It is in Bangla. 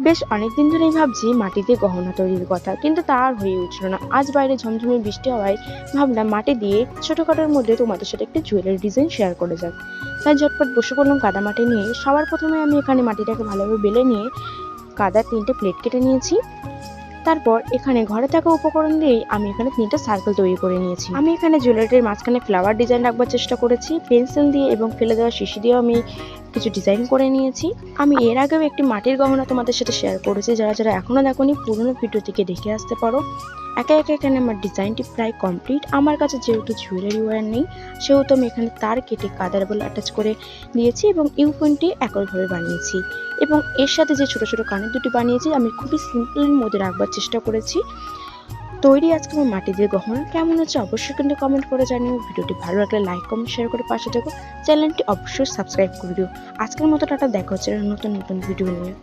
বেশ অনেকদিন ধরেই ভাবছি মাটি দিয়ে গহনা তৈরির কথা, কিন্তু তা আর হয়ে উঠছিল না। আজ বাইরে ঝমঝমে বৃষ্টি হওয়ায় ভাবলাম মাটি দিয়ে ছোটখাটোর মধ্যে তোমাদের সাথে একটা জুয়েলারি ডিজাইন শেয়ার করে যাক। তাই ঝটপট বসে পড়লাম কাদা মাটি নিয়ে। সবার প্রথমে আমি এখানে মাটিটাকে ভালোভাবে বেলে নিয়ে কাদার 3টে প্লেট কেটে নিয়েছি। তারপর এখানে ঘরে থাকা উপকরণ দিয়েই আমি এখানে 3টা সার্কেল তৈরি করে নিয়েছি। আমি এখানে জুয়েলারির মাঝখানে ফ্লাওয়ার ডিজাইন রাখবার চেষ্টা করেছি। পেন্সিল দিয়ে এবং ফেলে দেওয়া শিশি দিয়েও আমি কিছু ডিজাইন করে নিয়েছি। আমি এর আগেও একটি মাটির গহনা তোমাদের সাথে শেয়ার করেছি, যারা যারা এখনো দেখোনি পুরোনো ভিডিও থেকে দেখে আসতে পারো। একে একে এখানে আমার ডিজাইনটি প্রায় কমপ্লিট। আমার কাছে যেহেতু জুয়েলারি ওয়্যার নেই, সেহেতু আমি এখানে তার কেটে কাদার বলে অ্যাটাচ করে দিয়েছি এবং ইউপয়েন্টটি একইভাবে বানিয়েছি। এবং এর সাথে যে ছোট ছোট কানের দুটি বানিয়েছি আমি খুবই সিম্পলের মধ্যে রাখবার চেষ্টা করেছি। তৈরি আজকে আমার মাটি দিয়ে গহনা কেমন হচ্ছে অবশ্যই কিন্তু কমেন্ট করে জানিও। ভিডিওটি ভালো লাগলে লাইক কমেন্ট শেয়ার করে পাশে থেকো। চ্যানেলটি অবশ্যই সাবস্ক্রাইব করে দিও। আজকের মতো টাটা, দেখা হচ্ছে নতুন নতুন ভিডিও নিয়ে।